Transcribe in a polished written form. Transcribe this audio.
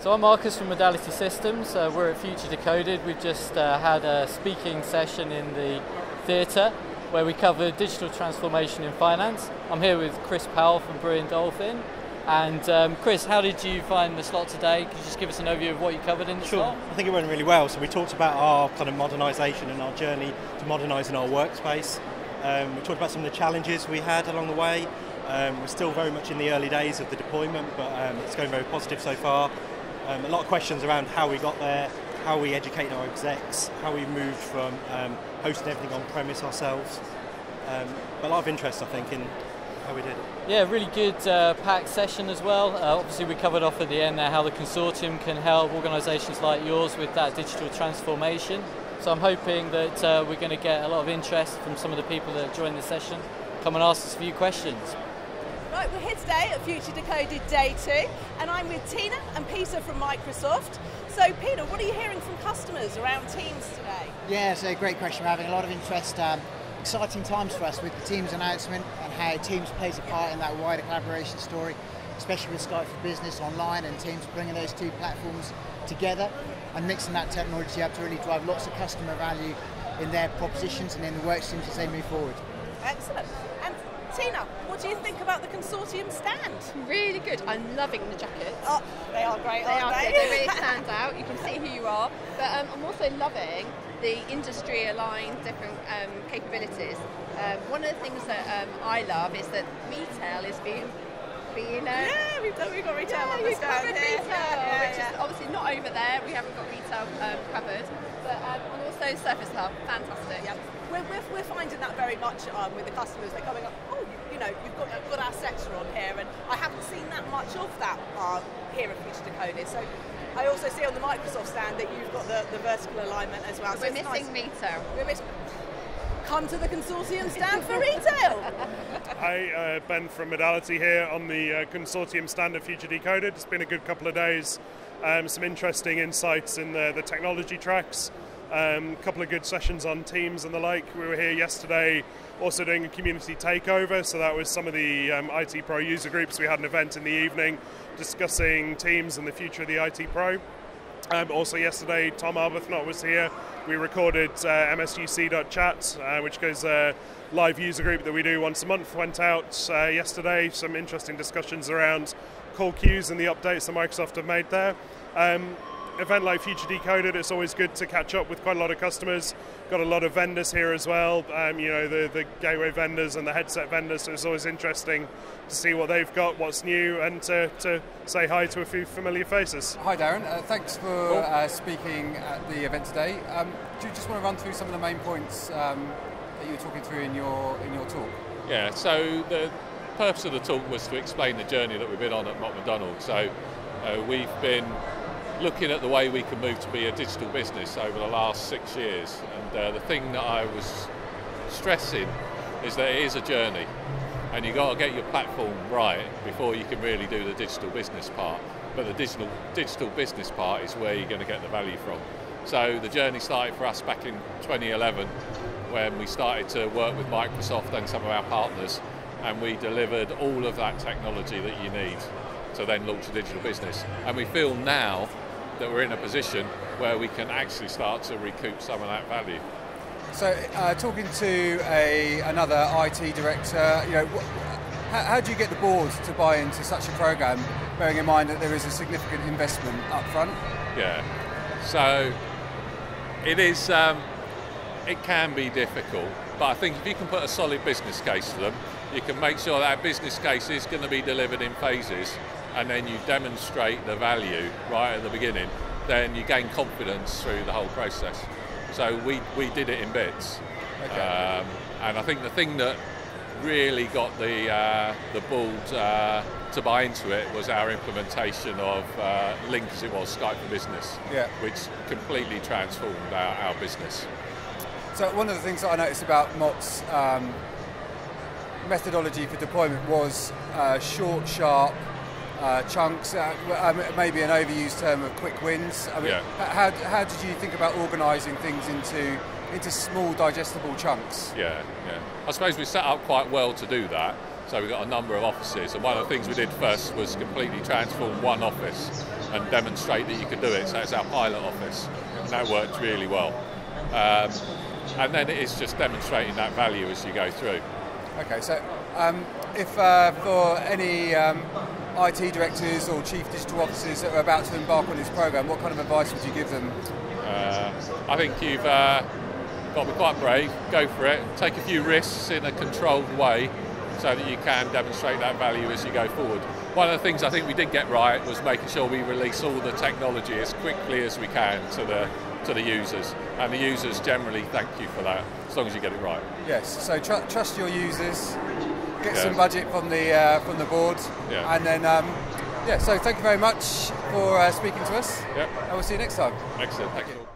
So I'm Marcus from Modality Systems. We're at Future Decoded. We've just had a speaking session in the theatre where we covered digital transformation in finance. I'm here with Chris Powell from Brewin Dolphin. And Chris, how did you find the slot today? Could you just give us an overview of what you covered in the slot? I think it went really well. So we talked about our kind of modernisation and our journey to modernising our workspace. We talked about some of the challenges we had along the way. We're still very much in the early days of the deployment, but it's going very positive so far. A lot of questions around how we got there, how we educate our execs, how we moved from hosting everything on premise ourselves. But a lot of interest, I think, in how we did it. Yeah, really good packed session as well. Obviously we covered off at the end there how the Consortium can help organisations like yours with that digital transformation. So I'm hoping that we're going to get a lot of interest from some of the people that joined the session. Come and ask us a few questions. Right, we're here today at Future Decoded Day 2, and I'm with Tina and Peter from Microsoft. So Peter, what are you hearing from customers around Teams today? Yeah, it's a great question. We're having a lot of interest. Exciting times for us with the Teams announcement and how Teams plays a part in that wider collaboration story, especially with Skype for Business Online and Teams bringing those two platforms together and mixing that technology up to really drive lots of customer value in their propositions and in the work streams as they move forward. Excellent. And Tina, what do you think about the Consortium stand? Really good. I'm loving the jackets. Oh, they are great, aren't they? They really stand out. You can see who you are. But I'm also loving the industry-aligned different capabilities. One of the things that I love is that retail is being yeah, we've got retail on the stand. Retail, which is obviously not over there. We haven't got retail covered. But and also Surface Hub, fantastic. Yeah. We're finding that very much with the customers. They're coming up, oh, you know, you've got our sector on here, and I haven't seen that much of that here at Future Decoded. So I also see on the Microsoft stand that you've got the vertical alignment as well. We're missing retail. Come to the Consortium stand for retail. Hi, Ben from Modality here on the Consortium stand at Future Decoded. It's been a good couple of days. Some interesting insights in the technology tracks. A couple of good sessions on Teams and the like. We were here yesterday also doing a community takeover, so that was some of the IT Pro user groups. We had an event in the evening discussing Teams and the future of the IT Pro. Also yesterday, Tom Arbuthnot was here. We recorded msuc.chat, which goes a live user group that we do once a month. Went out yesterday, some interesting discussions around call queues and the updates that Microsoft have made there. Event like Future Decoded, it's always good to catch up with quite a lot of customers. Got a lot of vendors here as well, you know, the gateway vendors and the headset vendors, so it's always interesting to see what they've got, what's new, and to say hi to a few familiar faces. Hi Darren, thanks for speaking at the event today. Do you just want to run through some of the main points that you were talking through in your talk? Yeah, so the purpose of the talk was to explain the journey that we've been on at Mott MacDonald. So we've been looking at the way we can move to be a digital business over the last 6 years, and the thing that I was stressing is that it is a journey, and you've got to get your platform right before you can really do the digital business part. But the digital business part is where you're going to get the value from. So the journey started for us back in 2011 when we started to work with Microsoft and some of our partners, and we delivered all of that technology that you need to then launch a digital business. And we feel now that we're in a position where we can actually start to recoup some of that value. So, talking to another IT director, you know, how do you get the board to buy into such a program, bearing in mind that there is a significant investment up front? Yeah, so it is. It can be difficult, but I think if you can put a solid business case to them, you can make sure that business case is going to be delivered in phases, and then you demonstrate the value right at the beginning, then you gain confidence through the whole process. So we did it in bits. Okay. And I think the thing that really got the board to buy into it was our implementation of Link, as it was, Skype for Business, which completely transformed our business. So one of the things that I noticed about Mott's methodology for deployment was short, sharp chunks, maybe an overused term of quick wins. I mean, how did you think about organising things into small, digestible chunks? Yeah. I suppose we set up quite well to do that. So we've got a number of offices, and one of the things we did first was completely transform one office and demonstrate that you can do it. So it's our pilot office, and that worked really well. And then it's just demonstrating that value as you go through. Okay, so if for any IT directors or chief digital officers that are about to embark on this program, what kind of advice would you give them? I think you've got to be quite brave, go for it, take a few risks in a controlled way so that you can demonstrate that value as you go forward. One of the things I think we did get right was making sure we release all the technology as quickly as we can to the users, and the users generally thank you for that, as long as you get it right. Yes, so trust your users, get some budget from the board, and then so thank you very much for speaking to us. Yep. And we'll see you next time. Excellent, thank you.